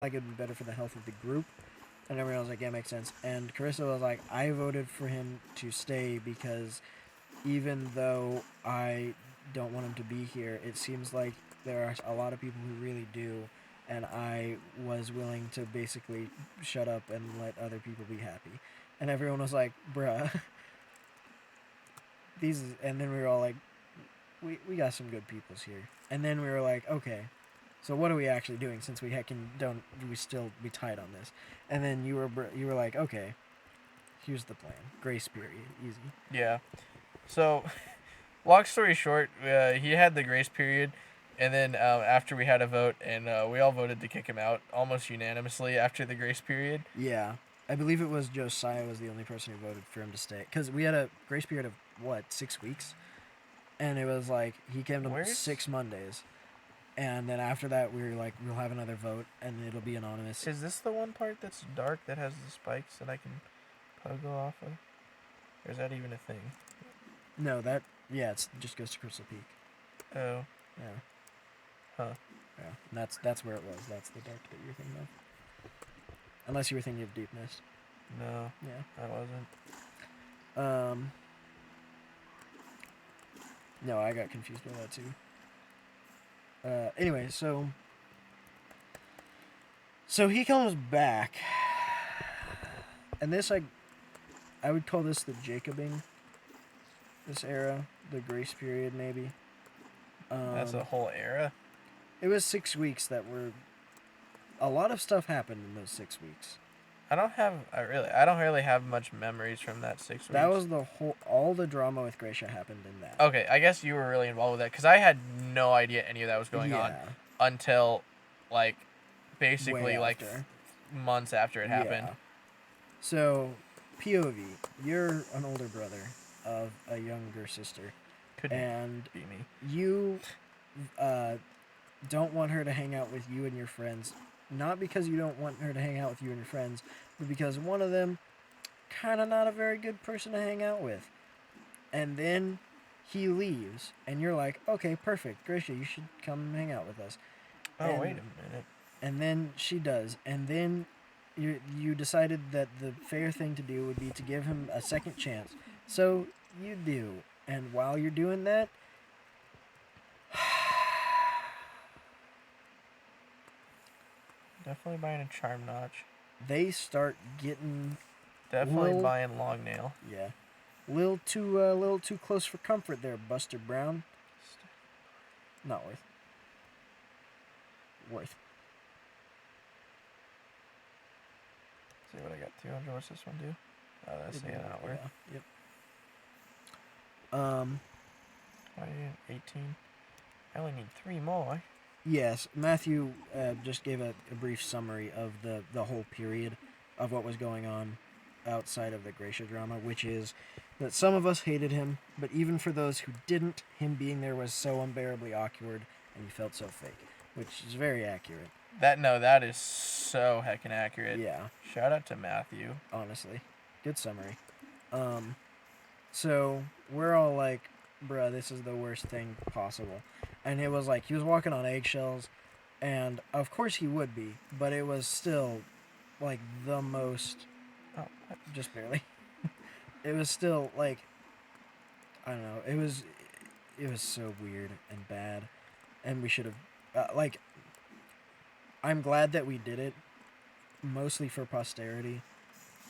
like it would be better for the health of the group. And everyone was like, yeah, makes sense. And Carissa was like, I voted for him to stay because even though I don't want him to be here, it seems like there are a lot of people who really do. And I was willing to basically shut up and let other people be happy. And everyone was like, bruh, these. And then we were all like, we got some good peoples here. And then we were like, okay, so what are we actually doing since don't we still be tight on this? And then you were like, okay, here's the plan. Grace period, easy. Yeah. So, long story short, he had the grace period, and then after we had a vote, and we all voted to kick him out almost unanimously after the grace period. Yeah, I believe it was Josiah was the only person who voted for him to stay because we had a grace period of what 6 weeks, and it was like he came to Where's 6 Mondays, and then after that we were like we'll have another vote and it'll be anonymous. is this the one part that's dark that has the spikes that I can puggle off of? Or is that even a thing? No, that yeah, it just goes to Crystal Peak. Oh, Yeah, huh. yeah, and that's where it was. That's the dark that you're thinking of, unless you were thinking of Deep Mist. No, Yeah. I wasn't. Um. No, I got confused by that too. Anyway, so he comes back, and this I would call this the Jacobing. This era, the grace period, maybe. That's a whole era. It was 6 weeks that were. A lot of stuff happened in those 6 weeks. I don't really have much memories from that 6 weeks. That was the whole. All the drama with Gracia happened in that. Okay, I guess you were really involved with that because I had no idea any of that was going on Yeah. until, like, Way basically like after. months after it happened. Yeah. So, POV, you're an older brother of a younger sister, Couldn't and be me. you uh, don't want her to hang out with you and your friends. Not because you don't want her to hang out with you and your friends, but because one of them kind of not a very good person to hang out with. And then he leaves, and you're like, okay, perfect, Gracia, you should come hang out with us. Oh, And wait a minute. and then she does, and then you decided that the fair thing to do would be to give him a second chance. So you do, and while you're doing that, Definitely buying a charm notch. they start getting Definitely little, buying long nail. yeah, little too close for comfort there, Buster Brown. Not worth. Worth. See what I got. 200. What's this one do? Oh, that's the not worth. Yeah. Yep. 20, 18. I only need 3 more. Yes, Matthew just gave a brief summary of the whole period of what was going on outside of the Gracia drama, which is that some of us hated him, but even for those who didn't, him being there was so unbearably awkward and he felt so fake, which is very accurate. That is so heckin' accurate. Yeah. Shout out to Matthew. Honestly, good summary. So we're all like, bruh, this is the worst thing possible. And it was like he was walking on eggshells, and of course he would be, but it was still like the most. Oh, just barely. It was still like, I don't know. It was so weird and bad, and we should have like. I'm glad that we did it, mostly for posterity,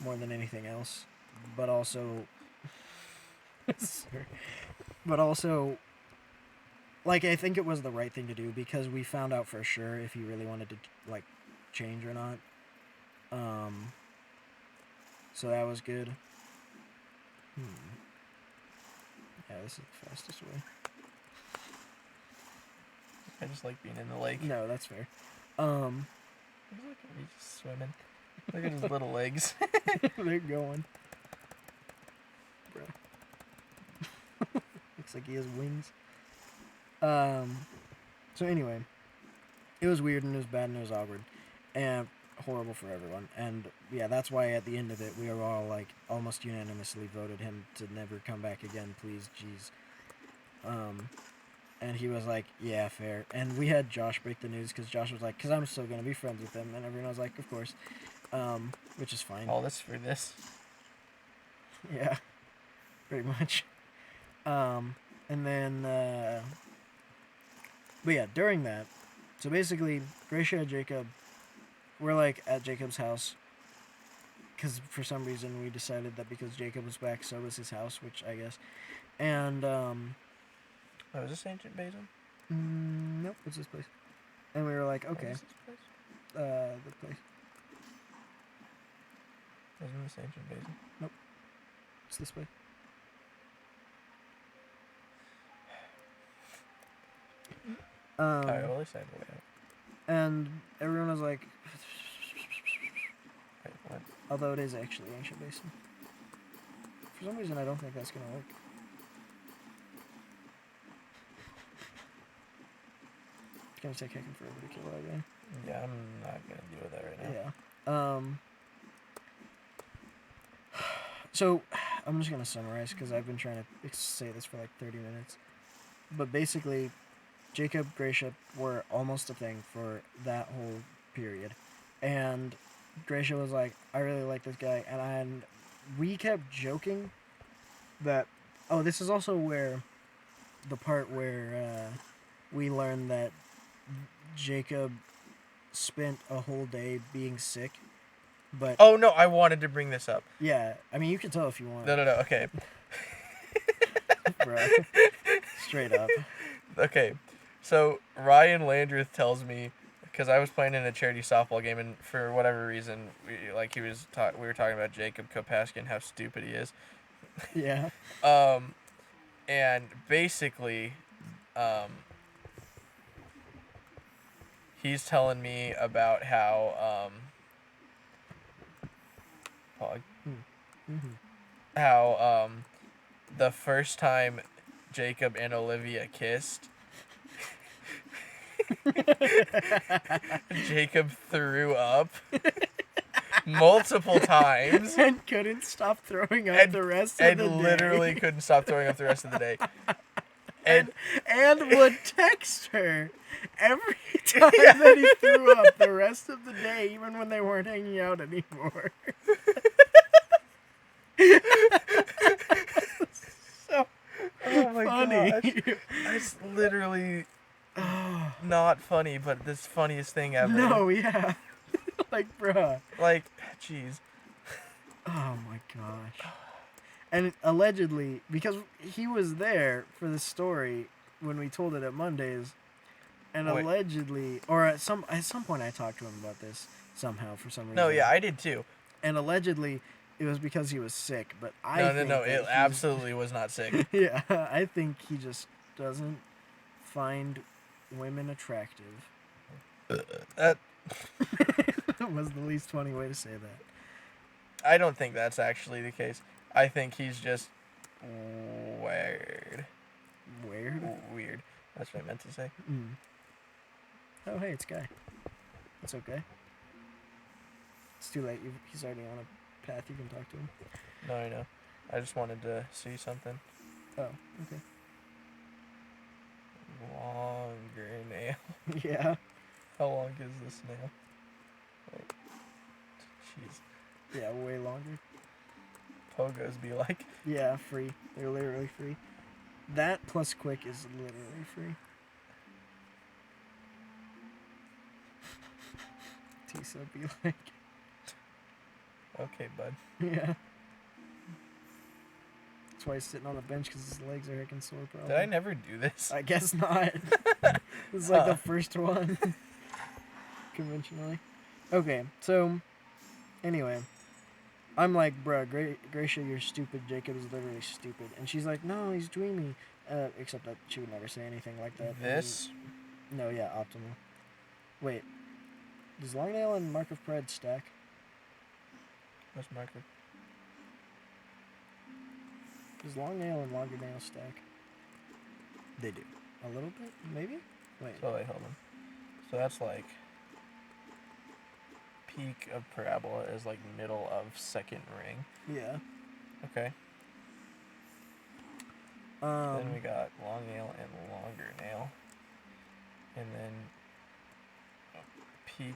more than anything else, but also. Sorry. But also, like, I think it was the right thing to do because we found out for sure if he really wanted to like change or not. So that was good. Yeah, this is the fastest way. I just like being in the lake. No, that's fair. Look at me just swimming. Look at his little legs. They're going. Bro. Looks like he has wings. So anyway, it was weird and it was bad and it was awkward and horrible for everyone. And yeah, that's why at the end of it, we were all like almost unanimously voted him to never come back again. Please, jeez. And he was like, yeah, fair. And we had Josh break the news because Josh was like, because I'm still going to be friends with him. And everyone was like, of course. Which is fine. All this for this. Yeah, pretty much. And then, but yeah, during that, so basically, Gracia and Jacob, we're like at Jacob's house. Because for some reason we decided that because Jacob was back, so was his house, which I guess. And, Oh, is this Ancient Basin? nope, it's this place. And we were like, okay, What is this place? the place. Isn't this Ancient Basin? It's this way. Alright, well, at least I have a way out. And everyone was like, Wait, what? although it is actually Ancient Basin. For some reason, I don't think that's gonna work. It's gonna take heckin' forever to kill that guy. Yeah, I'm not gonna deal with that right now. Yeah. So, I'm just gonna summarize because I've been trying to say this for like 30 minutes. But basically, Jacob, Gracia were almost a thing for that whole period. And Gracia was like, I really like this guy. And we kept joking that, oh, this is also where the part where we learned that Jacob spent a whole day being sick. But Oh, no, I wanted to bring this up. yeah, I mean, you can tell if you want. No, okay. Bro. Straight up. Okay, so Ryan Landreth tells me, because I was playing in a charity softball game, and for whatever reason, we were talking about Jacob Kopaskin and how stupid he is. Yeah. And basically, he's telling me about how, Mm-hmm. how, the first time Jacob and Olivia kissed, Jacob threw up multiple times And couldn't stop throwing up the rest of the day. and literally couldn't stop throwing up the rest of the day. And And would text her every time that he threw up the rest of the day, even when they weren't hanging out anymore. So oh my funny. gosh, it's literally not funny, but this funniest thing ever. No, yeah. Like, bruh. Like, jeez. Oh my gosh. And allegedly, because he was there for the story when we told it at Mondays, and Wait. allegedly, or at some point I talked to him about this somehow for some reason. No, yeah, I did too. And allegedly, it was because he was sick, but No, think it that absolutely was not sick. Yeah, I think he just doesn't find women attractive. That was the least funny way to say that. I don't think that's actually the case. I think he's just weird. Weird? Weird. That's what I meant to say. Mm. Oh, hey, it's Guy. It's okay. It's too late. He's already on a path. You can talk to him. No, I know. I just wanted to see something. Oh, okay. Longer nail. Yeah. How long is this nail? Wait. Jeez. Yeah, way longer. Pogos be like. Yeah, free. They're literally free. That plus quick is literally free. Tisa be like. Okay, bud. Yeah. That's why he's sitting on a bench, because his legs are heckin' sore, probably. Did I never do this? I guess not. This is like the first one. Conventionally. Okay, so, anyway. I'm like, bruh, Gracia, you're stupid. Jacob is literally stupid. And she's like, no, he's dreamy. Except that she would never say anything like that. This? No, yeah, optimal. Wait. Does Longnail and Mark of Pride stack? What's marker? Does Longnail and Longer Nail stack? They do. A little bit? Maybe? Wait. So wait, hold on. So that's like peak of parabola is like middle of second ring. Yeah. Okay. Then we got long nail and longer nail. And then peak.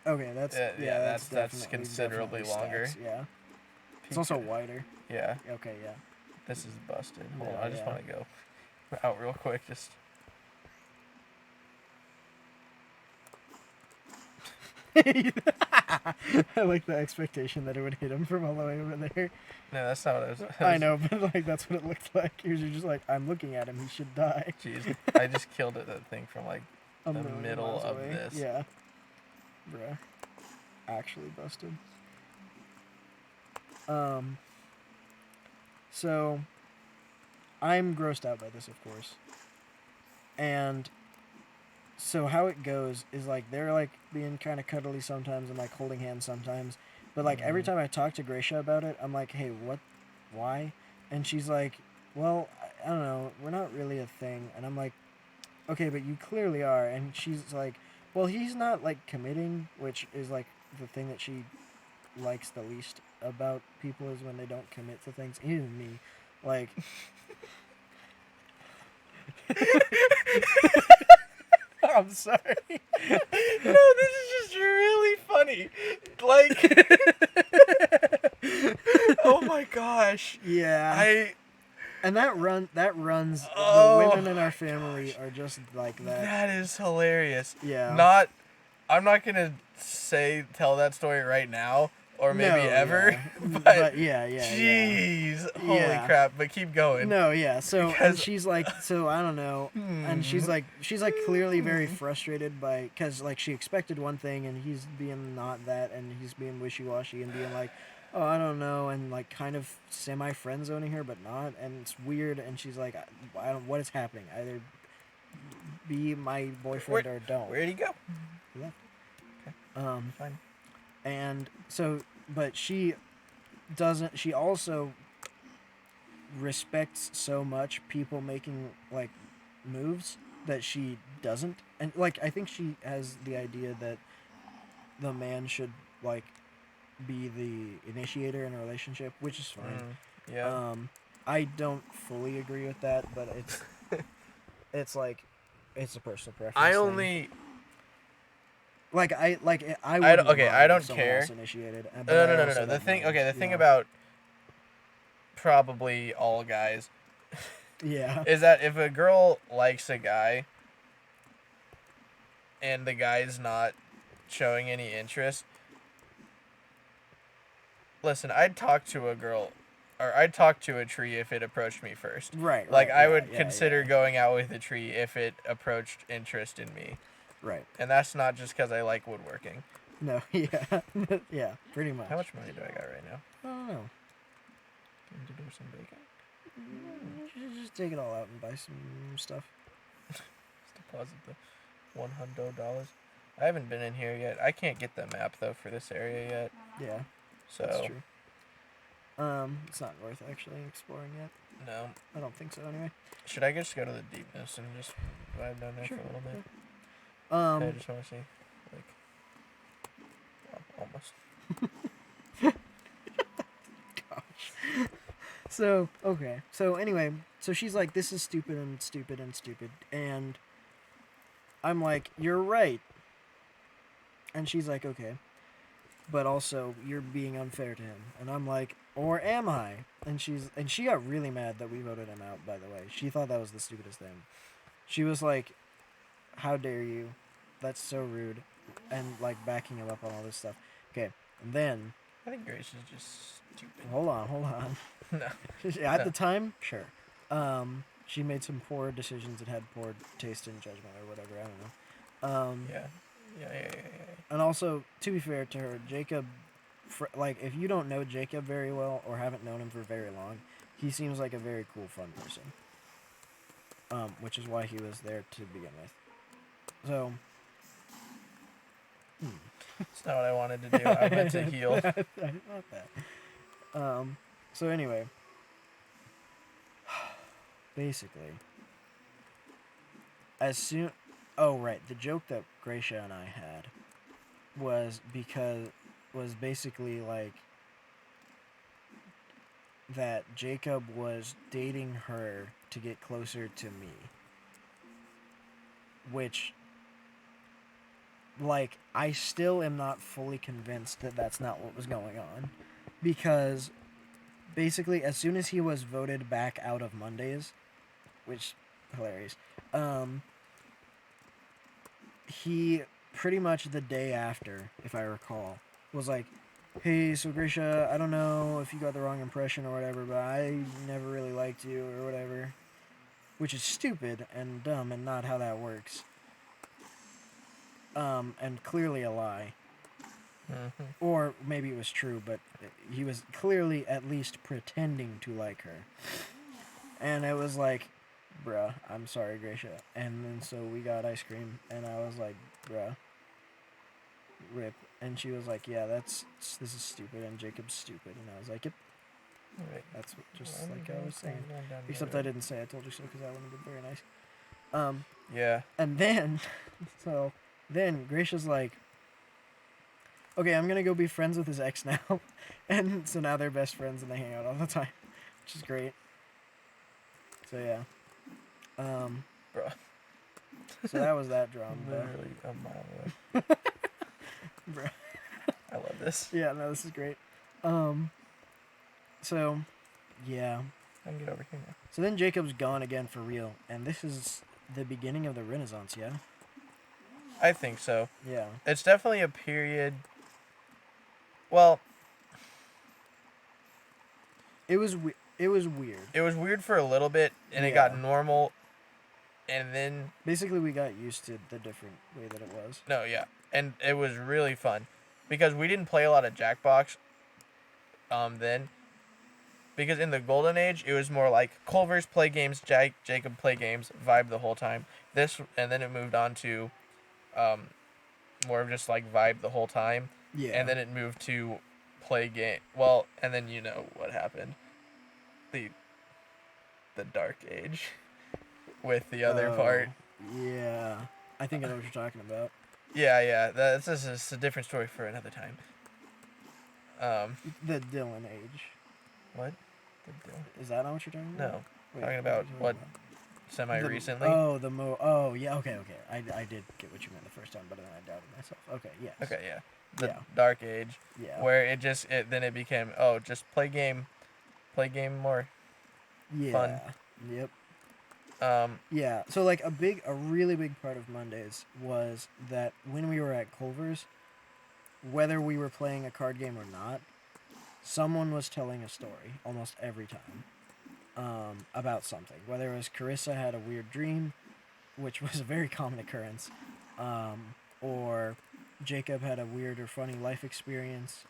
Okay, that's that's that's definitely considerably longer. stacks, yeah. Peak, It's also wider. yeah. Okay, yeah. This is busted. Hold Yeah, on, I just yeah. want to go out real quick. Just I like the expectation that it would hit him from all the way over there. no, that's not what I was. I know, but like that's what it looked like. You're just like, I'm looking at him. He should die. Jeez, I just killed that thing from like A the million middle miles of away. this. Yeah. Bruh. Actually busted. So I'm grossed out by this, of course. And so how it goes is like they're like being kind of cuddly sometimes and like holding hands sometimes. But like every time I talk to Gracia about it, I'm like, "Hey, what? Why?" And she's like, "Well, I don't know. We're not really a thing." And I'm like, "Okay, but you clearly are." And she's like, "Well, he's not like committing," which is like the thing that she likes the least about people is when they don't commit to things. Even me, like. I'm sorry. No, this is just really funny. Like, oh my gosh. Yeah. And that runs. Oh, the women in our family are just like that. That is hilarious. Yeah. I'm not gonna tell that story right now, or maybe No, ever. yeah. But yeah. Jeez, holy Yeah. crap! But keep going. No, yeah. So Because- and she's like, so I don't know, and she's like clearly very frustrated by because like she expected one thing and he's being not that and he's being wishy washy and being like, oh I don't know and like kind of semi friend zoning her but not and it's weird and she's like, I don't what is happening either be my boyfriend or don't. Where'd he go? He left. Okay. Fine. And so but she doesn't. She also respects so much people making like moves that she doesn't and like I think she has the idea that the man should like be the initiator in a relationship which is fine. Yeah. I don't fully agree with that but it's like it's a personal preference I thing. only I I wouldn't don't, okay, mind I if don't someone care. else initiated, but No, I no, no, no, also no. The don't thing, mind, okay, the you thing know. about probably all guys Yeah. is that if a girl likes a guy and the guy's not showing any interest, listen, I'd talk to a girl or I'd talk to a tree if it approached me first. Right. Like I yeah, would yeah, consider yeah. going out with a tree if it approached interest in me. Right. And that's not just because I like woodworking. No, yeah. Yeah, pretty much. How much money do I got right now? I don't know. Need to do some bacon? You should just take it all out and buy some stuff. Let's deposit the $100. I haven't been in here yet. I can't get the map though for this area yet. Yeah, So that's true. It's not worth actually exploring yet. no. I don't think so anyway. Should I just go to the deepness and just vibe down there Sure. for a little bit? Yeah. I just want to see, like, almost. Gosh. So, okay. So, anyway, so she's like, this is stupid and stupid and stupid. And I'm like, you're right. And she's like, okay. But also, you're being unfair to him. And I'm like, or am I? And she got really mad that we voted him out, by the way. She thought that was the stupidest thing. She was like, how dare you? That's so rude. And, like, backing him up on all this stuff. Okay. And then... I think Grace is just stupid. Hold on. No. At the time, sure. She made some poor decisions that had poor taste and judgment or whatever. I don't know. Yeah. And also, to be fair to her, Jacob, like, if you don't know Jacob very well or haven't known him for very long, he seems like a very cool, fun person. Which is why he was there to begin with. So. It's not what I wanted to do. I meant to heal. I thought that. So anyway. Basically. Oh, right. The joke that Gracia and I had was basically like that Jacob was dating her to get closer to me. Which, like, I still am not fully convinced that that's not what was going on. Because, basically, as soon as he was voted back out of Mondays, which, hilarious, he pretty much the day after, if I recall, was like, hey, so Grisha, I don't know if you got the wrong impression or whatever, but I never really liked you or whatever. Which is stupid and dumb and not how that works. And clearly a lie. Mm-hmm. Or maybe it was true, but he was clearly at least pretending to like her. And it was like, bruh, I'm sorry, Gracia. And then so we got ice cream, and I was like, bruh, rip. And she was like, yeah, this is stupid, and Jacob's stupid. And I was like, yep, Right. that's just Well, like I was saying. down the Except I road. didn't say I told you so, because that wouldn't have been very nice. Yeah. And then, then Gracia's like, okay, I'm gonna go be friends with his ex now. And so now they're best friends and they hang out all the time, which is great. So yeah. Bro. So that was that drama. Literally a mile away. Bruh. I love this. Yeah, no, this is great. So, yeah. I can get over here now. So then Jacob's gone again for real, and this is the beginning of the Renaissance, yeah? I think so. Yeah. It's definitely a period. Well, It was weird. It was weird for a little bit, and it got normal, and then basically we got used to the different way that it was. No, yeah, and it was really fun, because we didn't play a lot of Jackbox. Then, because in the Golden Age it was more like Culver's play games, Jacob play games, vibe the whole time. And then it moved on to, more of just like vibe the whole time. Yeah. And then it moved to play game. Well, and then you know what happened. The Dark Age with the other part. Yeah. I think I know what you're talking about. Yeah. This is a different story for another time. The Dylan Age. What? Is that not what you're talking about? No. Wait, Talking about what semi-recently. Oh, yeah, okay. I did get what you meant the first time, but then I doubted myself. Okay, yes. Okay, yeah. The Yeah. Dark Age. Yeah. Where then it became, just play game more. Yeah. Fun. Yep. Yeah. So like a really big part of Mondays was that when we were at Culver's, whether we were playing a card game or not, someone was telling a story almost every time, about something. Whether it was Carissa had a weird dream, which was a very common occurrence, or Jacob had a weird or funny life experience,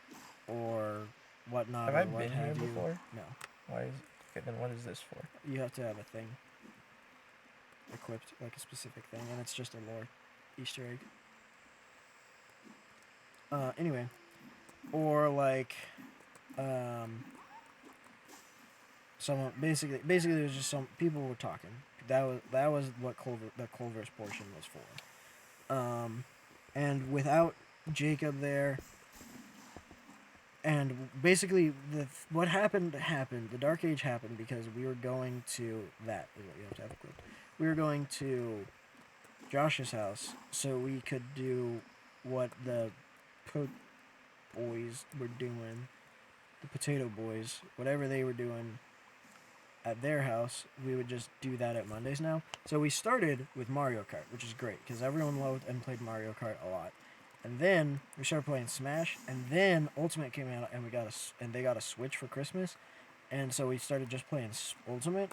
or whatnot. Have or I what been here have you. before? No. Why is okay? Then what is this for? You have to have a thing equipped, like a specific thing, and it's just a lore Easter egg. Anyway, or like, someone basically it was just some people were talking. That was what the Culver's portion was for. And without Jacob there, and basically what happened. The Dark Age happened because we were going to that is what you have to have equipped. We were going to Josh's house so we could do what the boys were doing, the Potato Boys, whatever they were doing at their house, we would just do that at Mondays now. So we started with Mario Kart, which is great because everyone loved and played Mario Kart a lot. And then we started playing Smash, and then Ultimate came out, and they got a Switch for Christmas, and so we started just playing Ultimate,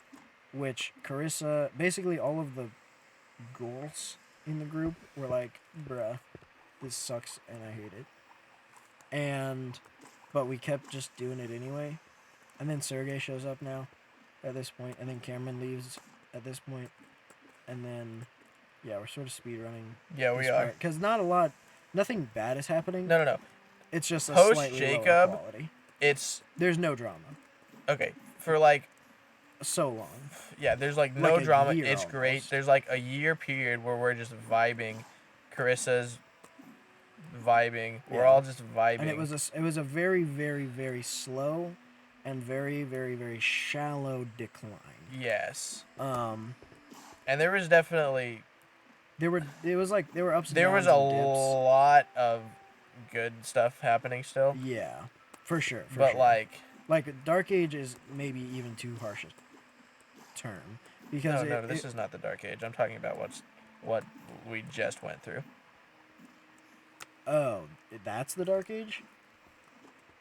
which Carissa, basically all of the girls in the group were like, bruh, this sucks and I hate it. But we kept just doing it anyway. And then Sergey shows up now at this point, and then Cameron leaves at this point, and then, yeah, we're sort of speedrunning. Yeah, we are. Because nothing bad is happening. No. It's just a Post slightly Jacob, lower quality. There's no drama. Okay, for like so long. Yeah, there's like no drama. It's almost. great. There's like a year period where we're just vibing. Carissa's vibing. We're all just vibing. And it was a very, very, very slow and very, very, very shallow decline. Yes. Um, And there was definitely there were ups and there was downs a and dips. lot of good stuff happening still. Yeah, for sure, for But sure. Like Dark Age is maybe even too harsh a term because no, this is not the Dark Age. I'm talking about what we just went through. Oh, that's the Dark Age?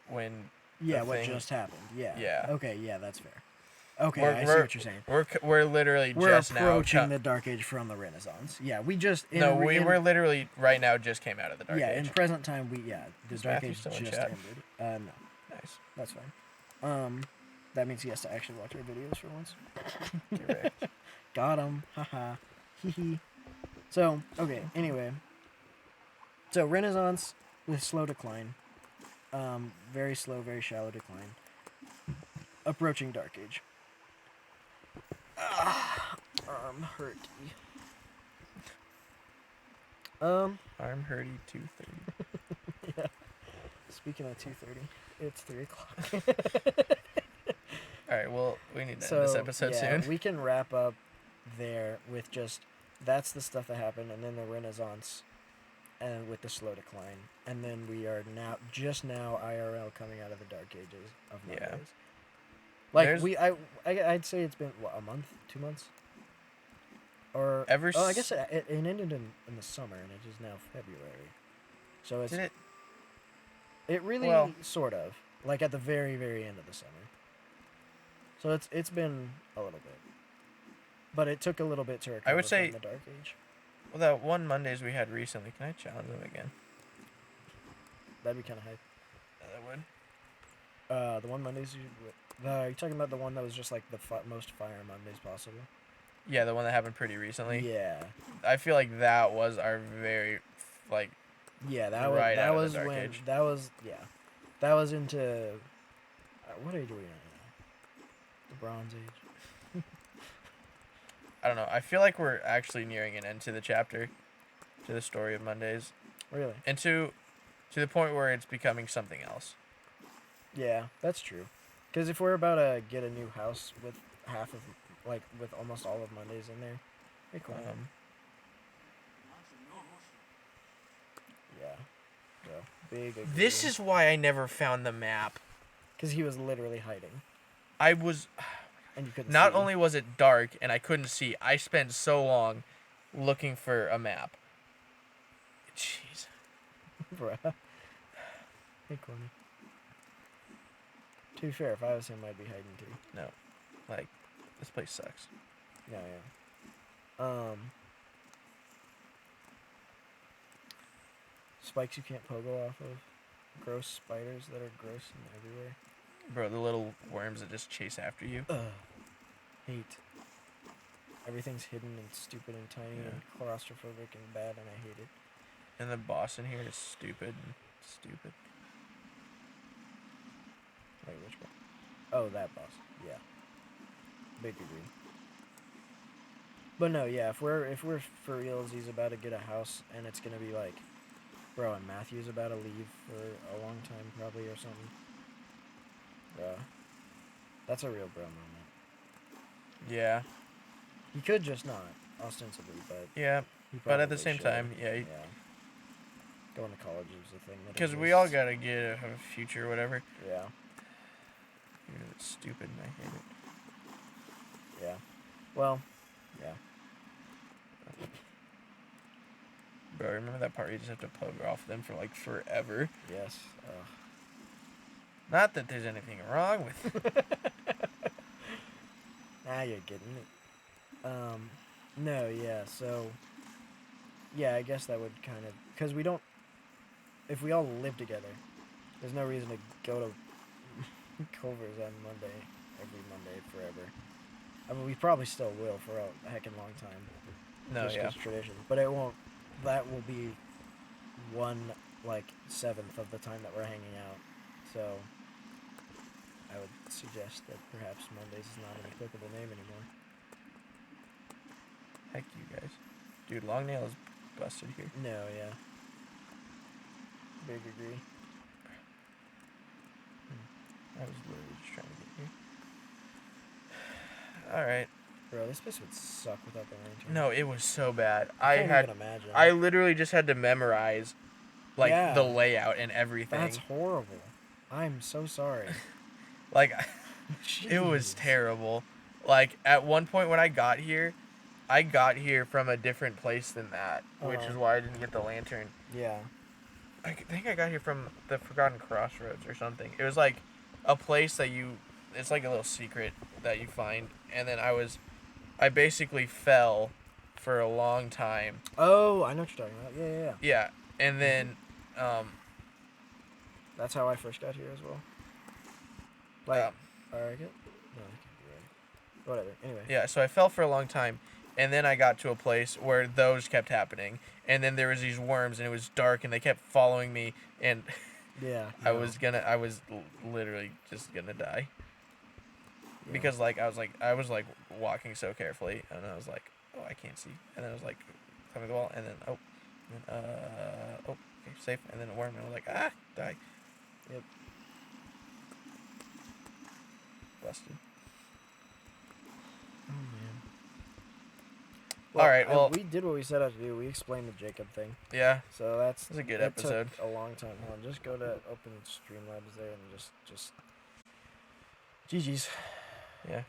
When Yeah, what just happened. Yeah. Yeah. Okay, yeah, that's fair. Okay, We're, I see we're, what you're saying. we're literally We're just approaching now. the Dark Age from the Renaissance. Yeah, we just We're literally right now just came out of the Dark Age. Yeah, in present time the Is Dark Matthew Age still in just chat? ended. No, Nice. that's fine. That means he has to actually watch our videos for once. Correct. Got him. Haha. Hee. So, okay, anyway. So, Renaissance with slow decline. Very slow, very shallow decline. Approaching Dark Age. Arm hurty. Arm hurty 2:30. Yeah. Speaking of 2:30, it's 3:00. All right, well, we need to end this episode soon. We can wrap up there with just that's the stuff that happened, and then the Renaissance, and with the slow decline, and then we are now IRL coming out of the Dark Ages of Mondays. Yeah. Like I'd say it's been what, a month, 2 months, or I guess it ended in the summer, and it is now February, so it's it really sort of like at the very, very end of the summer. So it's been a little bit, but it took a little bit to recover I would say, from the Dark Age. Well, that one Mondays we had recently, can I challenge them again? That'd be kind of hype. That would. The one Mondays are you talking about the one that was just like the most fire Mondays possible? Yeah, the one that happened pretty recently. Yeah. I feel like that was our very, like. Yeah, that was when Age. that was into. What age are we in now? The Bronze Age. I don't know. I feel like we're actually nearing an end to the chapter, to the story of Mondays. Really? And to the point where it's becoming something else. Yeah, that's true. Because if we're about to get a new house with with almost all of Mondays in there, pretty cool. Yeah. So, big agree. This is why I never found the map. Because he was literally hiding. I was... And you couldn't see. Not only was it dark and I couldn't see, I spent so long looking for a map. Jeez. Bruh. Hey, Corny. To be fair, if I was him, I'd be hiding too. No. Like, this place sucks. Yeah. Spikes you can't pogo off of. Gross spiders that are gross and everywhere. Bro, the little worms that just chase after you. Hate. Everything's hidden and stupid and tiny and claustrophobic and bad, and I hate it. And the boss in here is stupid and stupid. Wait, which one? Oh, that boss. Yeah. Big agree. But no, yeah, if we're for reals, he's about to get a house, and it's gonna be like, bro, and Matthew's about to leave for a long time, probably, or something. Bro, that's a real bro moment. Yeah. He could just not, ostensibly, but yeah. But at the same time, yeah. Going to college is a thing. Because we all gotta get a future, or whatever. Yeah. It's stupid, and I hate it. Yeah. Well, yeah. Bro, remember that part where you just have to poke off them for like forever? Yes. Not that there's anything wrong with it. Now you're getting it. No, yeah, so... Yeah, I guess that would kind of... Because we don't... If we all live together, there's no reason to go to Culver's on Monday, every Monday, forever. I mean, we probably still will for a heckin' long time. No, just yeah. It's tradition. But it won't... That will be 1/7 of the time that we're hanging out. So... I would suggest that perhaps Mondays is not an applicable name anymore. Heck you guys. Dude, long nail is busted here. No, yeah. Big agree. I was literally just trying to all right. Bro, this place would suck without the lantern. No, it was so bad. I can't even imagine. I literally just had to memorize, like, Yeah. the layout and everything. That's horrible. I'm so sorry. Like, it was Jeez. terrible. Like, at one point when I got here from a different place than that, which is why I didn't get the lantern. Yeah. I think I got here from the Forgotten Crossroads or something. It was like a place that it's like a little secret that you find. And then I basically fell for a long time. Oh, I know what you're talking about. Yeah. Yeah. And then, That's how I first got here as well. Like, alright, no, that can't be right. Whatever. Anyway. Yeah, so I fell for a long time, and then I got to a place where those kept happening, and then there was these worms, and it was dark, and they kept following me, and Yeah. I was literally just gonna die. Yeah. Because I was walking so carefully, and I was like, oh, I can't see, and then I was like, climbing the wall, and then okay, safe, and then a worm, and I was like, die. Yep. Busted. Oh man. All right, well, we did what we set out to do. We explained the Jacob thing. Yeah. So that's a good that episode. Took a long time. Hold on, just go to open Streamlabs there and just GG's. Yeah.